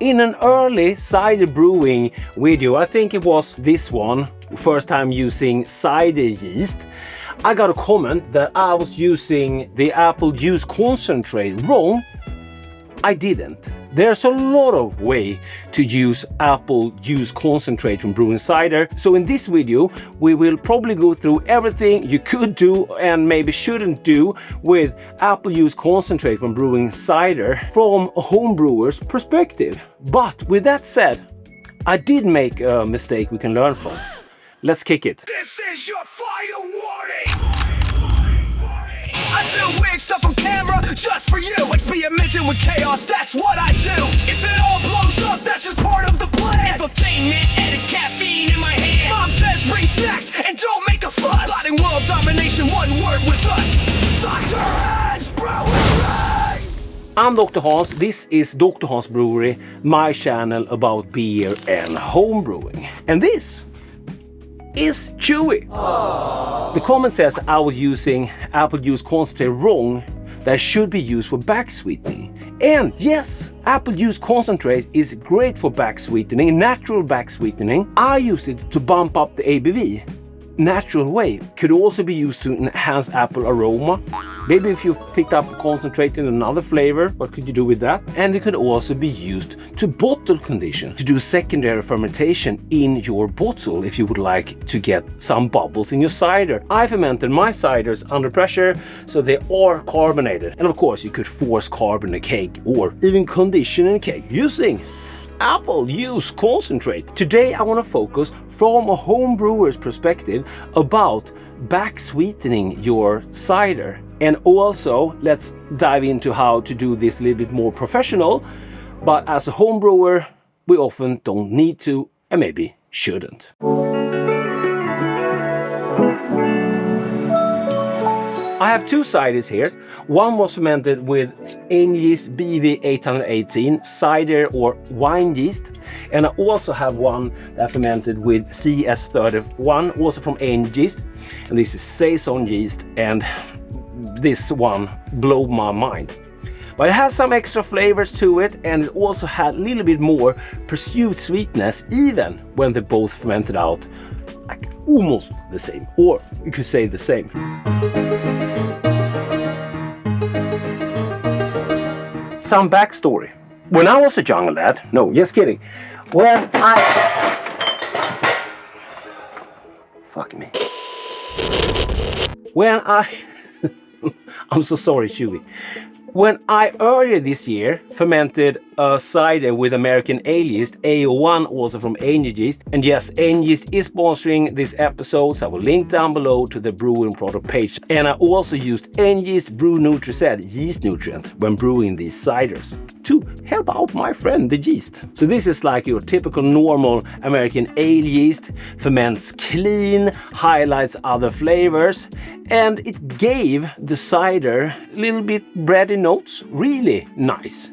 In an early cider brewing video, I think it was this one, first time using cider yeast, I got a comment that I was using the apple juice concentrate wrong. I didn't. There's a lot of way to use apple juice concentrate when brewing cider. So in this video, we will probably go through everything you could do and maybe shouldn't do with apple juice concentrate when brewing cider from a home brewer's perspective. But with that said, I did make a mistake we can learn from. Let's kick it. This is your final warning. I do weird stuff on camera just for you. Experimenting with chaos, that's what I do. If it all blows up, that's just part of the plan. Infotainment and it's caffeine in my hand. Mom says bring snacks and don't make a fuss. Plotting world domination, one word with us. Dr. Hans Brewery. I'm Dr. Hans, this is Dr. Hans Brewery, my channel about beer and home brewing. And this is chewy. The comment says I was using apple juice concentrate wrong, that should be used for backsweetening. And yes, apple juice concentrate is great for backsweetening, natural backsweetening. I use it to bump up the ABV. Natural way could also be used to enhance apple aroma. Maybe if you picked up concentrate in another flavor, what could you do with that? And it could also be used to bottle condition, to do secondary fermentation in your bottle if you would like to get some bubbles in your cider. I fermented my ciders under pressure, so they are carbonated. And of course, you could force carbon in a cake or even condition in a cake using apple juice concentrate. Today I want to focus from a home brewer's perspective about backsweetening your cider. And also let's dive into how to do this a little bit more professional. But as a home brewer, we often don't need to and maybe shouldn't. I have two ciders here. One was fermented with yeast BV818 cider or wine yeast, and I also have one that fermented with CS31, also from yeast, and this is Saison yeast, and this one blew my mind. But it has some extra flavors to it, and it also had a little bit more pursued sweetness, even when they both fermented out like almost the same, or you could say the same. Some backstory. When I was a young lad, no, just kidding. When fuck me. When I'm so sorry, Chewy. When I earlier this year fermented a cider with American ale yeast, AO1, also from yeast, and yes, yeast is sponsoring this episode, so I will link down below to the brewing product page. And I also used yeast Brew NutriSed yeast nutrient when brewing these ciders to help out my friend the yeast. So this is like your typical normal American ale yeast, ferments clean, highlights other flavors, and it gave the cider a little bit bready notes. Really nice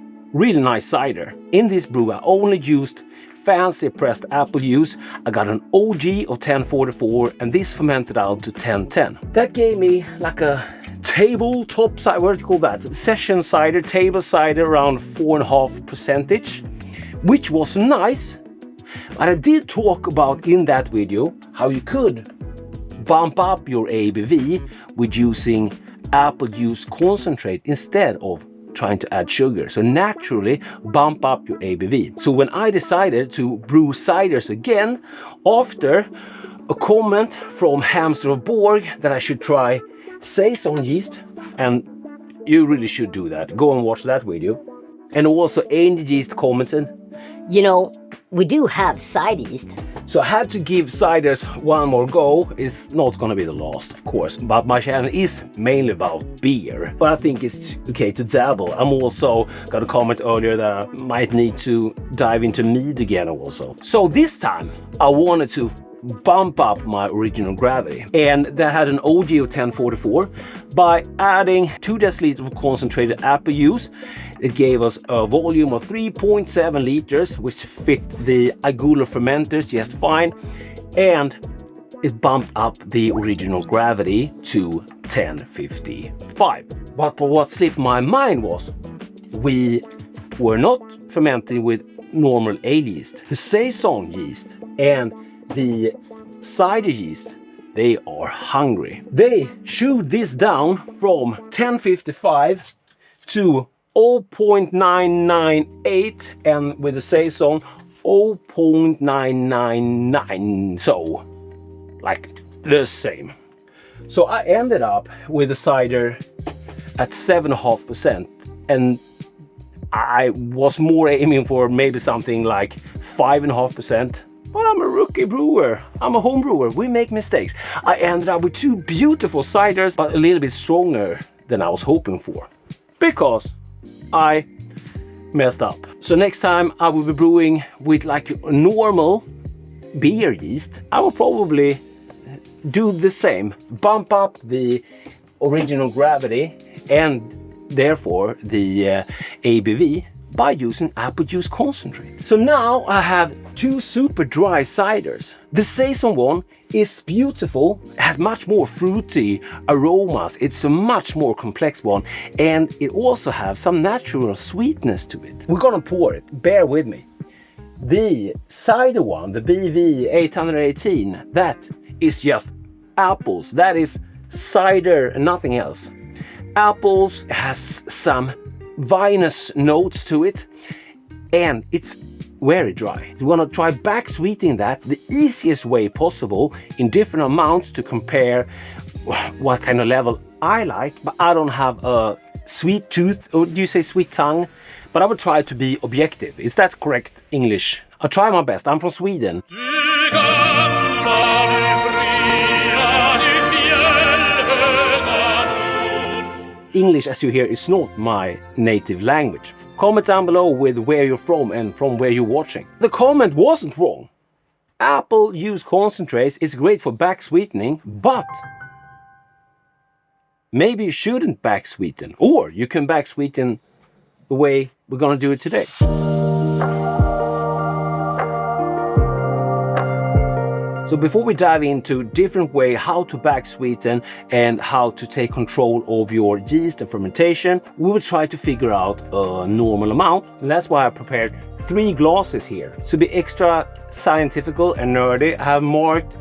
cider. In this brew I only used fancy pressed apple juice. I got an OG of 1044 and this fermented out to 1010. That gave me like a tabletop cider, what do you call that? Session cider, table cider around 4.5%, which was nice. And I did talk about in that video how you could bump up your ABV with using apple juice concentrate instead of trying to add sugar. So naturally bump up your ABV. So when I decided to brew ciders again, after a comment from Hamster of Borg that I should try Saison yeast, and you really should do that. Go and watch that video. And also yeast commented, you know, we do have side yeast. So I had to give ciders one more go. It's not gonna be the last, of course, but my channel is mainly about beer. But I think it's okay to dabble. I'm also got a comment earlier that I might need to dive into mead again also. So this time I wanted to bump up my original gravity, and that had an OG of 1044. By adding 2 deciliters of concentrated apple juice, it gave us a volume of 3.7 liters, which fit the Agula fermenters just fine, and it bumped up the original gravity to 1055. But what slipped my mind was we were not fermenting with normal ale yeast. The Saison yeast and the cider yeast, they are hungry. They shoot this down from 1055 to 0.998, and with the Saison 0.999, so like the same. So I ended up with a cider at 7.5%, and I was more aiming for maybe something like 5.5%. But I'm a rookie brewer. I'm a home brewer. We make mistakes. I ended up with two beautiful ciders, but a little bit stronger than I was hoping for, because I messed up. So next time I will be brewing with like a normal beer yeast, I will probably do the same. Bump up the original gravity and therefore the ABV by using apple juice concentrate. So now I have two super dry ciders. The Saison one is beautiful, has much more fruity aromas. It's a much more complex one, and it also has some natural sweetness to it. We're gonna pour it, bear with me. The cider one, the BV 818, that is just apples. That is cider and nothing else. Apples has some vinous notes to it, and it's very dry. You want to try backsweetening that the easiest way possible in different amounts to compare what kind of level I like, but I don't have a sweet tooth, or do you say sweet tongue? But I would try to be objective. Is that correct English? I'll try my best. I'm from Sweden. English, as you hear, is not my native language. Comment down below with where you're from and from where you're watching. The comment wasn't wrong. Apple juice concentrates is great for backsweetening, but maybe you shouldn't backsweeten, or you can backsweeten the way we're gonna do it today. So before we dive into different way how to backsweeten and how to take control of your yeast and fermentation, we will try to figure out a normal amount. And that's why I prepared 3 glasses here. To be extra scientific and nerdy, I have marked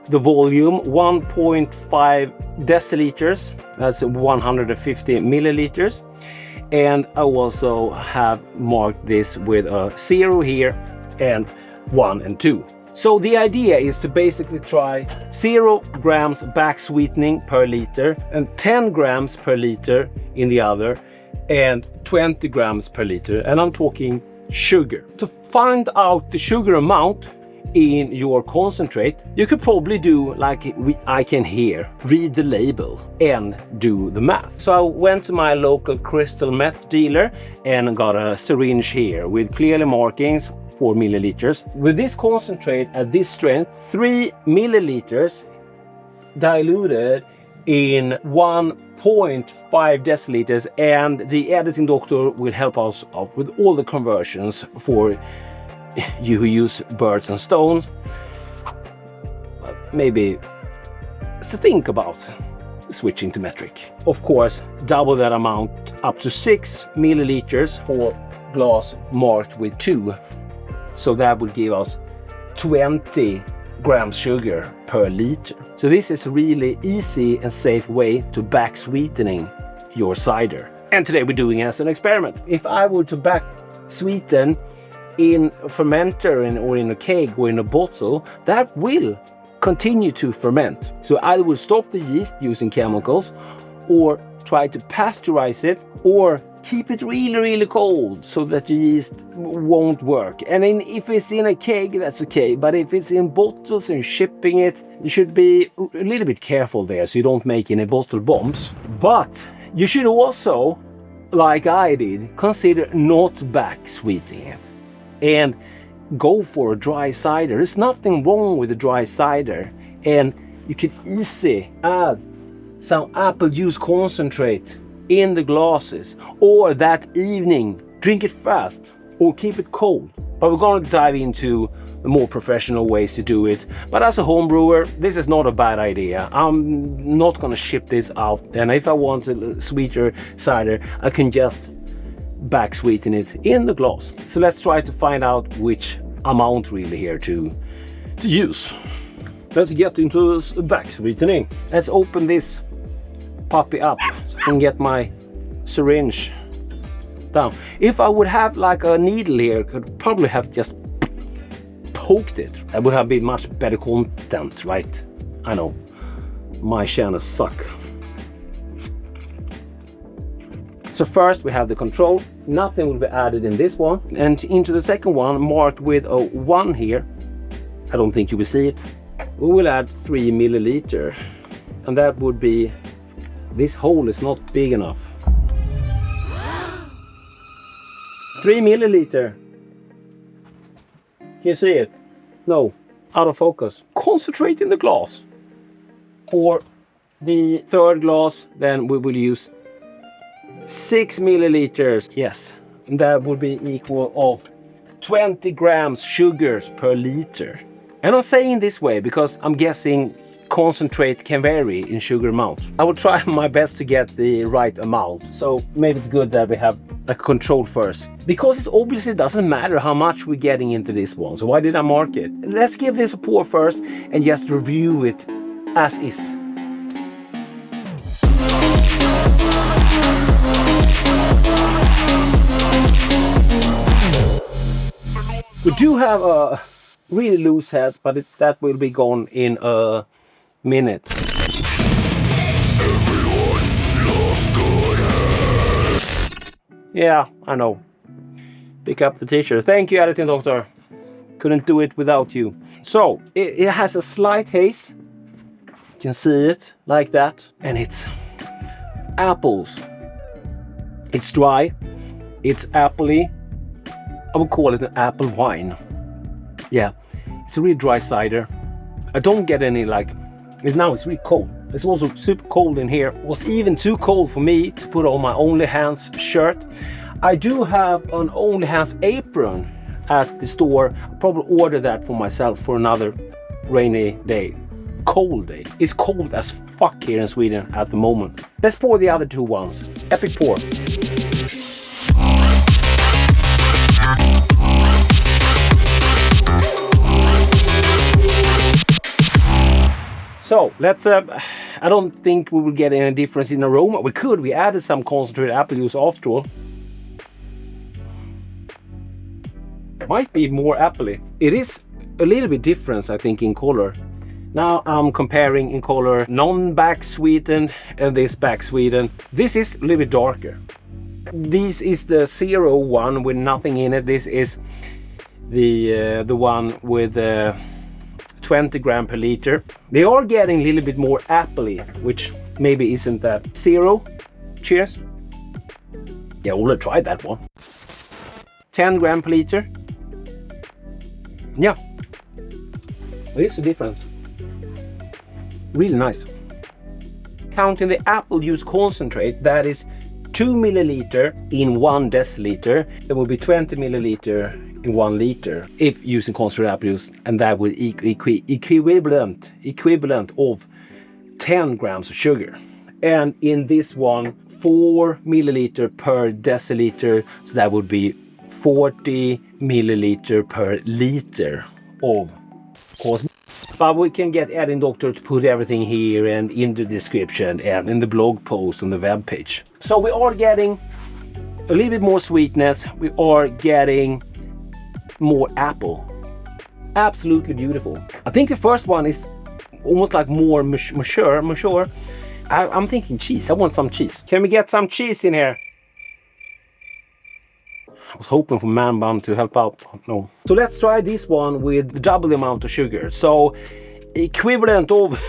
the volume 1.5 deciliters, that's 150 milliliters. And I also have marked this with a 0 here and 1 and 2. So the idea is to basically try 0 grams backsweetening per liter and 10 grams per liter in the other and 20 grams per liter, and I'm talking sugar. To find out the sugar amount in your concentrate, you could probably do like I can here, read the label and do the math. So I went to my local crystal meth dealer and got a syringe here with clearly markings, 4 milliliters. With this concentrate at this strength, 3 milliliters diluted in 1.5 deciliters, and the editing doctor will help us out with all the conversions for you who use birds and stones. Maybe to think about switching to metric. Of course, double that amount up to 6 milliliters for glass marked with 2. So that would give us 20 grams sugar per liter. So this is a really easy and safe way to backsweetening your cider. And today we're doing it as an experiment. If I were to backsweeten in a fermenter or in a keg or in a bottle, that will continue to ferment. So I will stop the yeast using chemicals, or try to pasteurize it, or keep it really cold so that the yeast won't work. And if it's in a keg, that's okay, but if it's in bottles and shipping it, you should be a little bit careful there so you don't make any bottle bombs. But you should also, like I did, consider not backsweetening it and go for a dry cider. There's nothing wrong with a dry cider, and you can easily add some apple juice concentrate in the glasses, or that evening drink it fast or keep it cold. But we're going to dive into the more professional ways to do it. But as a home brewer, this is not a bad idea. I'm not going to ship this out, and if I want a sweeter cider, I can just backsweeten it in the glass. So let's try to find out which amount really here to use. Let's get into backsweetening. Let's open this puppy up so I can get my syringe down. If I would have like a needle here, I could probably have just poked it. That would have been much better content, right? I know, my channels suck. So first we have the control. Nothing will be added in this one. And into the second one, marked with a 1 here. I don't think you will see it. We will add 3 milliliter. And that would be, this hole is not big enough. 3 milliliter. Can you see it? No, out of focus. Concentrate in the glass. For the third glass, then we will use 6 milliliters. Yes, and that would be equal of 20 grams sugars per liter. And I'm saying this way because I'm guessing concentrate can vary in sugar amount. I will try my best to get the right amount. So maybe it's good that we have a control first. Because it obviously doesn't matter how much we're getting into this one. So why did I mark it? Let's give this a pour first and just review it as is. We do have a really loose head, but that will be gone in a minute. Yeah, I know. Pick up the t-shirt. Thank you, editing doctor. Couldn't do it without you. So, it has a slight haze. You can see it like that. And it's apples. It's dry. It's appley. I would call it an apple wine. Yeah, it's a really dry cider. I don't get any like, now it's really cold. It's also super cold in here. It was even too cold for me to put on my Only Hands shirt. I do have an Only Hands apron at the store. I'll probably order that for myself for another rainy day. Cold day. It's cold as fuck here in Sweden at the moment. Let's pour the other two ones. Epic pour. So let's, I don't think we will get any difference in aroma. We added some concentrated apple juice after all. Might be more appley. It is a little bit different, I think, in color. Now I'm comparing in color non-backsweetened and this backsweetened. This is a little bit darker. This is the 0 with nothing in it. This is the one with 20 grams per liter. They are getting a little bit more appley, which maybe isn't that. 0. Cheers. Yeah, we'll try that one. 10 grams per liter. Yeah, it is a difference. Really nice. Counting the apple juice concentrate, that is 2 milliliter in 1 deciliter. There will be 20 milliliter in 1 liter if using concentrated apple juice, and that will equivalent of 10 grams of sugar. And in this one, 4 milliliter per deciliter, so that would be 40 milliliter per liter of course. But we can get editing doctor to put everything here and in the description and in the blog post on the web page. So we are getting a little bit more sweetness. We are getting more apple. Absolutely beautiful. I think the first one is almost like more mature. I'm thinking cheese. I want some cheese. Can we get some cheese in here? I was hoping for Man Bun to help out. No. So let's try this one with double the amount of sugar. So equivalent of,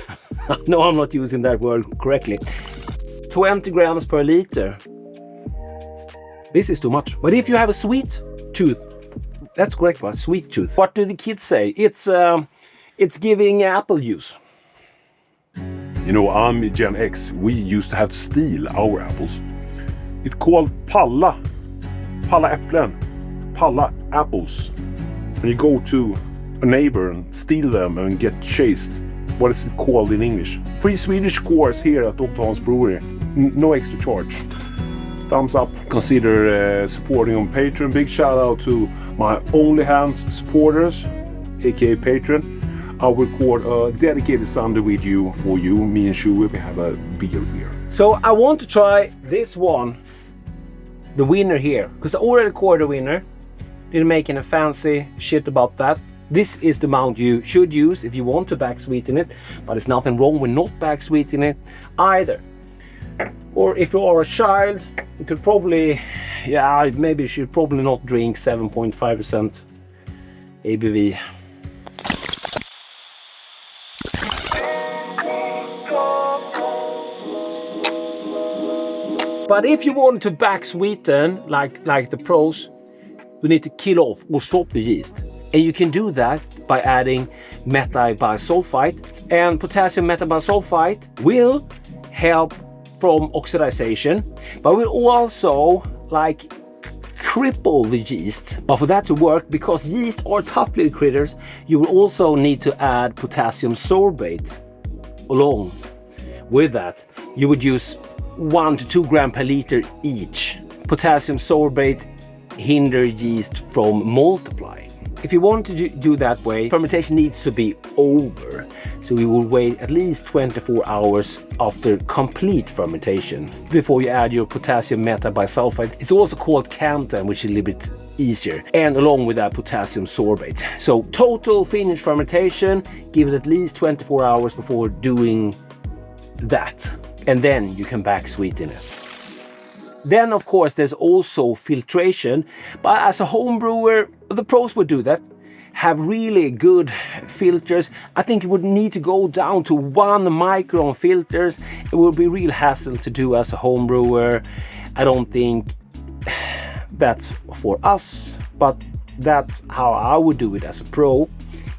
no, I'm not using that word correctly. 20 grams per liter. This is too much. But if you have a sweet tooth, that's correct, but sweet tooth. What do the kids say? It's giving apple juice. You know, I'm Gen X. We used to have to steal our apples. It's called palla äpplen, palla apples. When you go to a neighbor and steal them and get chased, what is it called in English? Free Swedish course here at Dr. Hans Brewery. No extra charge. thumbs up. Consider supporting on Patreon. Big shout out to my OnlyHands supporters, aka Patreon. I'll record a dedicated Sunday video for you, me and Shuey. We have a beer here. So I want to try this one, the winner here, because I already recorded the winner. Didn't make any fancy shit about that. This is the amount you should use if you want to backsweeten it, but there's nothing wrong with not backsweetening it either. Or if you are a child, you could probably, yeah, maybe you should probably not drink 7.5% ABV. But if you want to backsweeten like the pros, you need to kill off or stop the yeast. And you can do that by adding methyl bisulfite. And potassium methyl bisulfite will help from oxidization, but will also like cripple the yeast. But for that to work, because yeast are tough little critters, you will also need to add potassium sorbate along with that. You would use 1 to 2 grams per liter each. Potassium sorbate hinder yeast from multiplying. If you want to do that way, fermentation needs to be over. So we will wait at least 24 hours after complete fermentation before you add your potassium metabisulfite. It's also called Canton, which is a little bit easier. And along with that, potassium sorbate. So total finished fermentation, give it at least 24 hours before doing that. And then you can backsweeten it. Then of course there's also filtration, but as a home brewer, the pros would do that. Have really good filters. I think you would need to go down to 1 micron filters. It would be real hassle to do as a home brewer. I don't think that's for us, but that's how I would do it as a pro.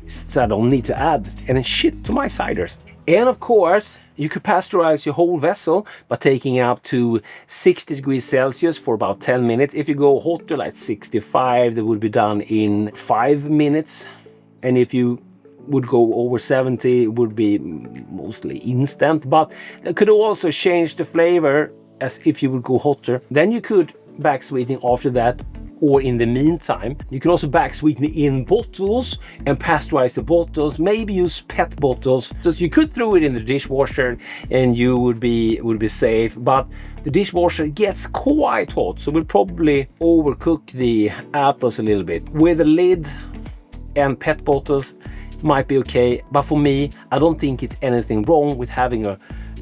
So I don't need to add any shit to my ciders. And of course, you could pasteurize your whole vessel by taking it up to 60 degrees Celsius for about 10 minutes. If you go hotter, like 65, that would be done in 5 minutes. And if you would go over 70, it would be mostly instant. But it could also change the flavor as if you would go hotter. Then you could backsweeten after that, or in the meantime. You can also backsweeten in bottles and pasteurize the bottles, maybe use PET bottles. So you could throw it in the dishwasher and you would be safe, but the dishwasher gets quite hot, so we'll probably overcook the apples a little bit. With a lid and PET bottles might be okay, but for me, I don't think it's anything wrong with having a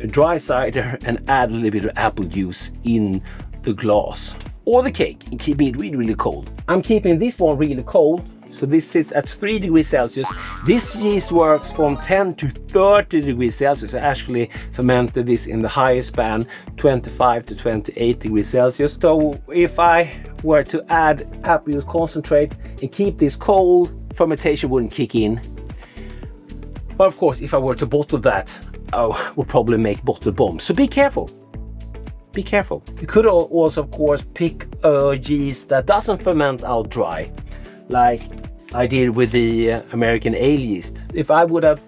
dry cider and add a little bit of apple juice in the glass or the cake and keeping it really, really cold. I'm keeping this one really cold, so this sits at 3 degrees Celsius. This yeast works from 10 to 30 degrees Celsius. I actually fermented this in the highest span, 25 to 28 degrees Celsius. So if I were to add apple juice concentrate and keep this cold, fermentation wouldn't kick in. But of course, if I were to bottle that, I would probably make bottle bombs. So be careful. Be careful. You could also, of course, pick a yeast that doesn't ferment out dry, like I did with the American ale yeast. If I would have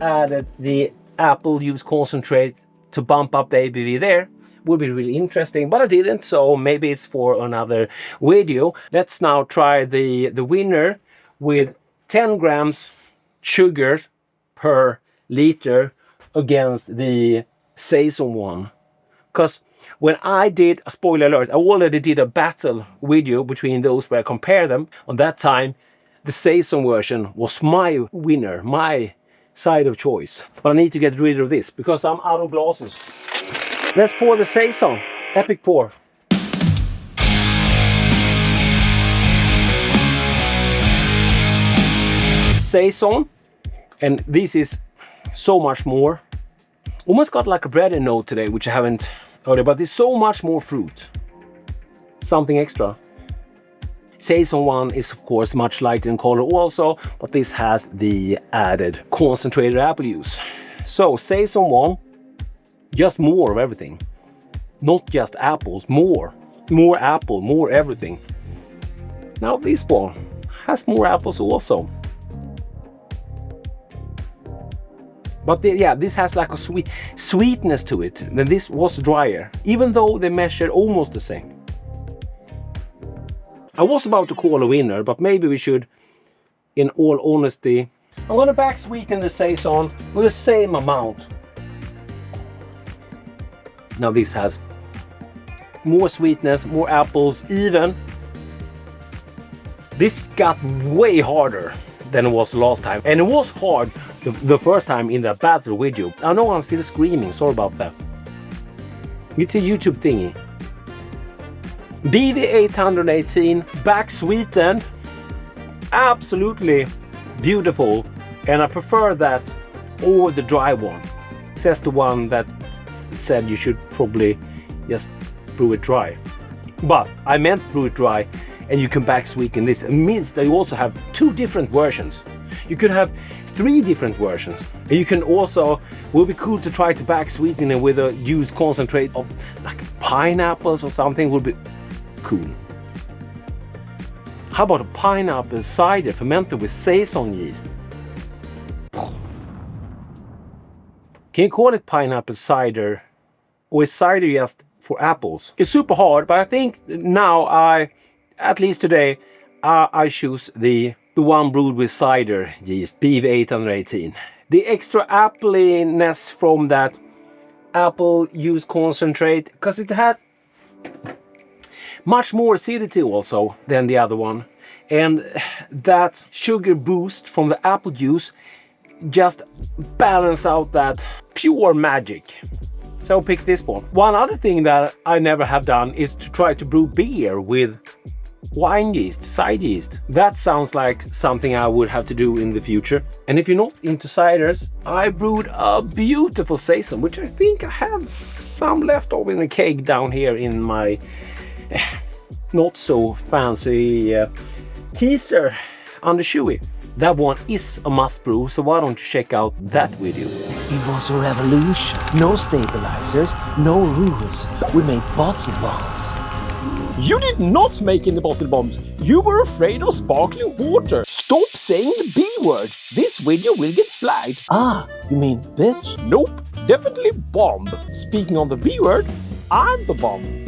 added the apple juice concentrate to bump up the ABV there, would be really interesting, but I didn't, so maybe it's for another video. Let's now try the winner with 10 grams sugar per liter against the Saison one. Because when I did, a spoiler alert, I already did a battle video between those where I compare them. On that time, the Saison version was my winner, my side of choice. But I need to get rid of this because I'm out of glasses. Let's pour the Saison. Epic pour. Saison, and this is so much more. Almost got like a bready note today, which I haven't earlier, but there's so much more fruit. Something extra. Saison one is of course much lighter in color also, but this has the added concentrated apple juice. So Saison one, just more of everything. Not just apples, more apple, more everything. Now this one has more apples also. But yeah, this has like a sweetness to it. Then this was drier, even though they measured almost the same. I was about to call a winner, but maybe we should, in all honesty, I'm gonna back sweeten the Saison with the same amount. Now this has more sweetness, more apples, even. This got way harder than it was last time. And it was hard the first time in that battle video. I know I'm still screaming, sorry about that. It's a YouTube thingy. BV818 Backsweetened. Absolutely beautiful. And I prefer that over the dry one. Says the one that said you should probably just brew it dry. But I meant brew it dry, and you can backsweeten this. It means that you also have 2 different versions. You could have 3 different versions. And you can also, would be cool to try to backsweeten it with a used concentrate of like pineapples or something, would be cool. How about a pineapple cider fermented with Saison yeast? Can you call it pineapple cider, or is cider just for apples? It's super hard, but I think now at least today, I choose the one brewed with cider yeast, BV818. The extra appliness from that apple juice concentrate, because it has much more acidity also than the other one. And that sugar boost from the apple juice just balance out that pure magic. So I'll pick this one. One other thing that I never have done is to try to brew beer with wine yeast, cider yeast. That sounds like something I would have to do in the future. And if you're not into ciders, I brewed a beautiful Saison, which I think I have some left over in the keg down here in my not so fancy teaser under Chewy. That one is a must brew, so why don't you check out that video? It was a revolution. No stabilizers, no rules. We made bottle bombs. You did not make any bottle bombs. You were afraid of sparkling water. Stop saying the B word. This video will get flagged. Ah, you mean bitch? Nope, definitely bomb. Speaking of the B word, I'm the bomb.